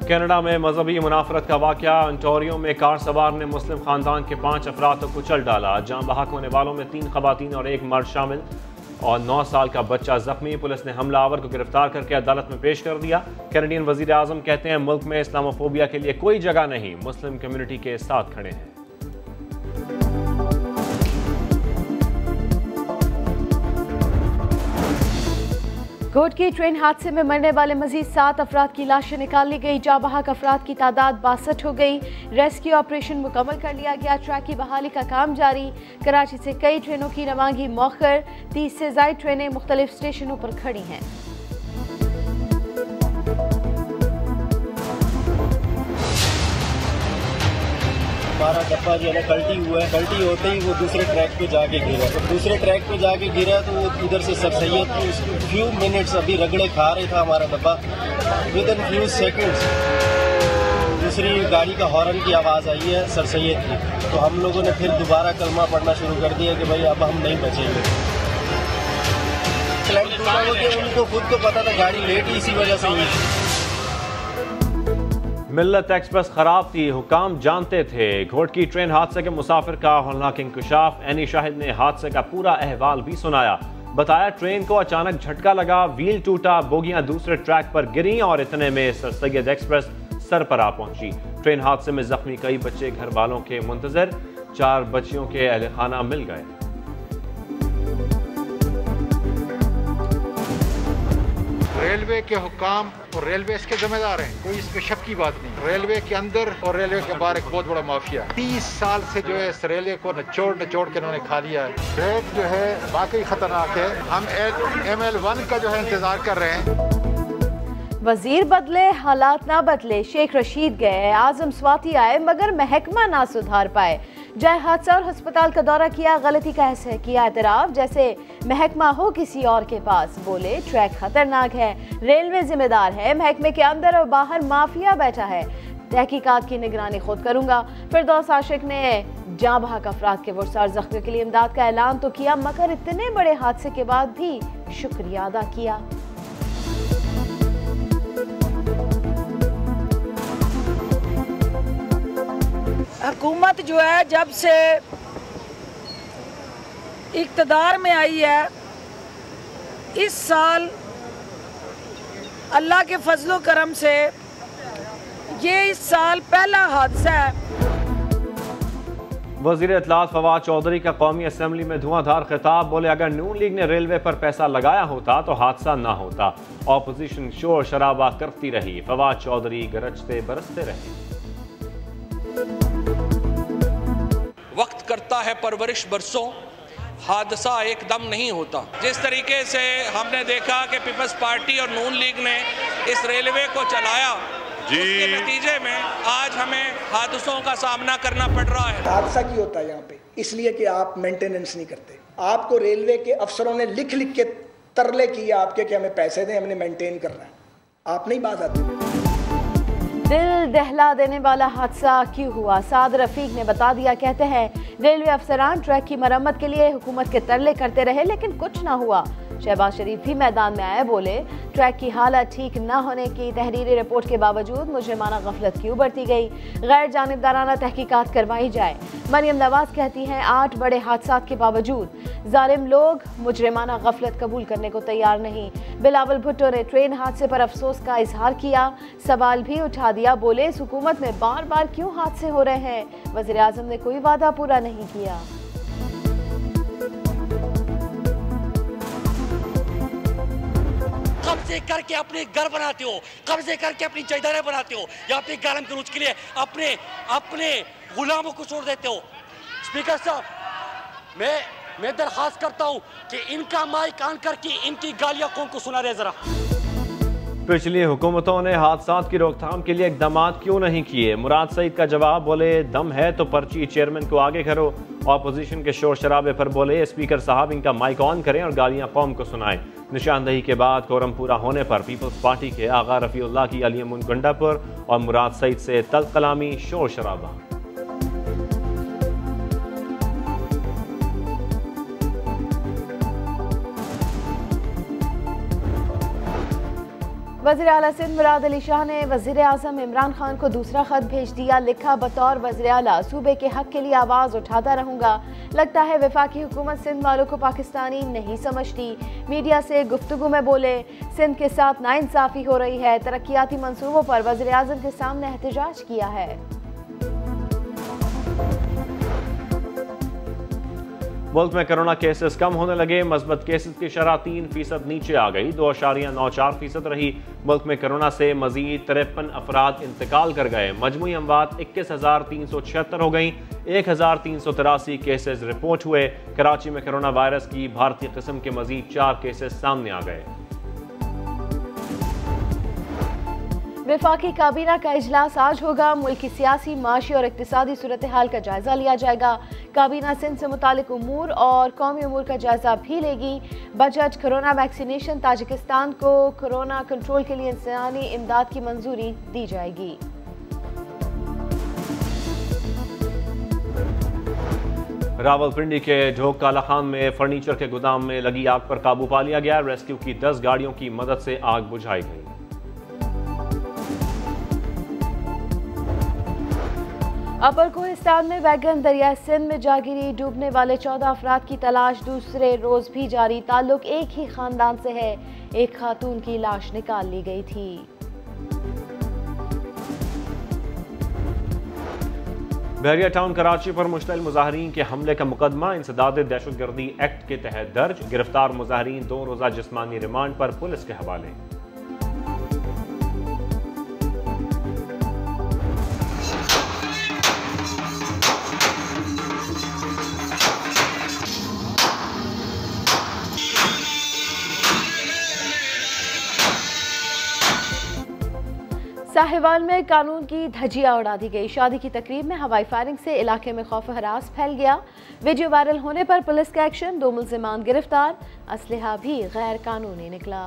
Canada में मजहबी मुनाफरत का वाक़या। ओंटारियो में कार सवार ने मुस्लिम खानदान के 5 अफराद को कुचल डाला। जान बहक होने वालों में 3 खवातीन और 1 मर्द शामिल और 9 साल का बच्चा जख्मी। पुलिस ने हमलावर को गिरफ्तार करके अदालत में पेश कर दिया। कैनेडियन वजीर आजम कहते हैं मुल्क में इस्लामोफोबिया के लिए कोई जगह नहीं, मुस्लिम कम्युनिटी के साथ खड़े हैं। कोट की ट्रेन हादसे में मरने वाले मजीद 7 अफराद की लाशें निकाल ली गई। जाँ बहक अफराद की तादाद 62 हो गई। रेस्क्यू ऑपरेशन मुकम्मल कर लिया गया। ट्रैक की बहाली का काम जारी। कराची से कई ट्रेनों की रवानगी मौखर। 30 से ज़ायद ट्रेनें मुख्तलिफ स्टेशनों पर खड़ी हैं। हमारा डब्बा जो है ना पलटी हुआ है। पलटी होते ही वो दूसरे ट्रैक पे जाके गिरा। तो दूसरे ट्रैक पे जाके गिरा तो वो इधर से सर सैयद फ्यू मिनट्स अभी रगड़े खा रहे था हमारा डब्बा। विद इन फ्यू सेकेंड्स दूसरी गाड़ी का हॉर्न की आवाज़ आई है सर सैयद की। तो हम लोगों ने फिर दोबारा कलमा पढ़ना शुरू कर दिया कि भाई अब हम नहीं बचेंगे। उनको खुद को पता था गाड़ी लेट ही इसी वजह से हुई। मिल्लत एक्सप्रेस खराब थी, हुकाम जानते थे। घोट की ट्रेन हादसे के मुसाफिर का हौलनाक इंकशाफ। एनी शाहिद ने हादसे का पूरा अहवाल भी सुनाया। बताया ट्रेन को अचानक झटका लगा, व्हील टूटा, बोगियां दूसरे ट्रैक पर गिरी और इतने में सर सैयद एक्सप्रेस सर पर आ पहुंची। ट्रेन हादसे में जख्मी कई बच्चे घर वालों के मुंतजर। 4 बच्चियों के अहल खाना मिल गए। रेलवे के हुकाम और रेलवे इसके जिम्मेदार हैं, कोई इसमें शक की बात नहीं। रेलवे के अंदर और रेलवे के बाहर एक बहुत बड़ा माफिया है। 30 साल से जो है इस रेलवे को नचोड़ के उन्होंने खा लिया है। ट्रैक जो है वाकई खतरनाक है। हम ML1 का जो है इंतजार कर रहे हैं। वजीर बदले हालात ना बदले। शेख रशीद गए, आजम स्वाति आए, मगर महकमा ना सुधार पाए। जाए हादसा और अस्पताल का दौरा किया, गलती का किया एतराफ, जैसे महकमा हो किसी और के पास। बोले ट्रैक खतरनाक है, रेलवे जिम्मेदार है, महकमे के अंदर और बाहर माफिया बैठा है। तहकीकात की निगरानी खुद करूंगा। फिरदौस आशिक ने जाँ बहक अफराद के वर्सा और जख्मियों के लिए इमदाद का ऐलान तो किया, मगर इतने बड़े हादसे के बाद भी शुक्रिया अदा किया। हुकूमत जो है जब से इक़्तिदार में आई है, इस साल अल्लाह के फजलो करम से ये इस साल पहला हादसा है। वज़ीर इत्तलात फवाद चौधरी का कौमी असम्बली में धुआंधार खिताब। बोले अगर नून लीग ने रेलवे पर पैसा लगाया होता तो हादसा ना होता। ऑपोजिशन शोर शराबा करती रही। फवाद चौधरी गरजते बरसते रहे। वक्त करता है परवरिश बरसों, हादसा एकदम नहीं होता। जिस तरीके से हमने देखा कि पीपल्स पार्टी और नून लीग ने इस रेलवे को चलाया, उसके नतीजे में आज हमें हादसों का सामना करना पड़ रहा है। हादसा क्यों होता है यहाँ पे? इसलिए कि आप मेंटेनेंस नहीं करते। आपको रेलवे के अफसरों ने लिख लिख के तरले किए आपके कि हमें पैसे दें, हमने मेंटेन करना है। आप नहीं बात आती। दिल दहला देने वाला हादसा क्यों हुआ, साद रफीक ने बता दिया। कहते हैं रेलवे अफसरान ट्रैक की मरम्मत के लिए हुकूमत के तरले करते रहे, लेकिन कुछ ना हुआ। शहबाज शरीफ भी मैदान में आए, बोले ट्रैक की हालत ठीक न होने की तहरीरी रिपोर्ट के बावजूद मुजरिमाना गफलत क्यों बरती गई, गैर जानिबदाराना तहकीकात करवाई जाए। मरियम नवाज कहती हैं 8 बड़े हादसात के बावजूद जालिम लोग मुजरिमाना गफलत कबूल करने को तैयार नहीं। बिलावल भुट्टो ने ट्रेन हादसे पर अफसोस का इजहार किया, सवाल भी उठा दिया। बोले इस हुकूमत में बार बार क्यों हादसे हो रहे हैं, वज़ीर आज़म ने कोई वादा पूरा नहीं किया। कब्जे करके अपने घर बनाते हो, कब्जे करके अपनी जायदादें बनाते हो, या अपने गालम गलूच के लिए अपने गुलामों को छोड़ देते हो। स्पीकर साहब, मैं दरखास्त करता हूं कि इनका माइक ऑन करके इनकी गालियां कौन को सुना रहे जरा। पिछली हुकूमतों ने हादसात की रोकथाम के लिए इकदाम क्यों नहीं किए। मुराद सईद का जवाब, बोले दम है तो पर्ची चेयरमैन को आगे करो। ऑपोजिशन के शोर शराबे पर बोले स्पीकर साहब इनका माइक ऑन करें और गालियां कौम को सुनाएं। निशानदही के बाद कोरम पूरा होने पर पीपल्स पार्टी के आगा रफीउल्लाह की अलीमुन गंडापुर और मुराद सईद से तल्ख कलामी, शोर शराबा। वज़ीर आला सिंध मुराद अली शाह ने वज़ीर आज़म इमरान खान को दूसरा खत भेज दिया। लिखा, बतौर वज़ीर आला सूबे के हक के लिए आवाज़ उठाता रहूँगा। लगता है वफाकी हुकूमत सिंध वालों को पाकिस्तानी नहीं समझती। मीडिया से गुफ्तगू में बोले, सिंध के साथ नाइंसाफ़ी हो रही है। तरक्याती मंसूबों पर वज़ीर आज़म के सामने एहतजाज किया है। मुल्क में कोरोना केसेस कम होने लगे। मस्बत केसेस की शरह 3% नीचे आ गई, 2.94% रही। मुल्क में कोरोना से मजीद 53 अफराद इंतकाल कर गए। मजमूई अमवात 21,376 हो गई। 1,383 केसेस रिपोर्ट हुए। कराची में कोरोना वायरस की भारतीय किस्म के मजीद 4 केसेस सामने आ गए। वफाकी काबीना का इजलास आज होगा। मुल्क की सियासी, माशी और इक्तिसादी सूरत हाल का जायजा लिया जाएगा। काबीना सिंध से मुतालिक उमूर और कौमी उमूर का जायजा भी लेगी। बजट, कोरोना वैक्सीनेशन, ताजिकिस्तान को कोरोना कंट्रोल के लिए इंसानी इमदाद की मंजूरी दी जाएगी। रावलपिंडी के ढोक काला खान में फर्नीचर के गोदाम में लगी आग पर काबू पा लिया गया। रेस्क्यू की 10 गाड़ियों की मदद से आग बुझाई गई। अपर कोहिस्तान में वैगन दरिया सिंध में जा गिरी। डूबने वाले 14 अफराद की तलाश दूसरे रोज भी जारी। ताल्लुक एक ही खानदान से है। एक खातून की लाश निकाल ली गई थी। बहरिया टाउन कराची पर मुश्तइल मुजाहरीन के हमले का मुकदमा इंसदाद दहशतगर्दी एक्ट के तहत दर्ज। गिरफ्तार मुजाहरीन 2 रोजा जिस्मानी रिमांड पर पुलिस के हवाले। साहिवाल में कानून की धज्जियां उड़ा दी गई। शादी की तकरीब में हवाई फायरिंग से इलाके में खौफ हरास फैल गया। वीडियो वायरल होने पर पुलिस का एक्शन, 2 मुल्जिमान गिरफ्तार। असलहा भी गैर कानूनी निकला।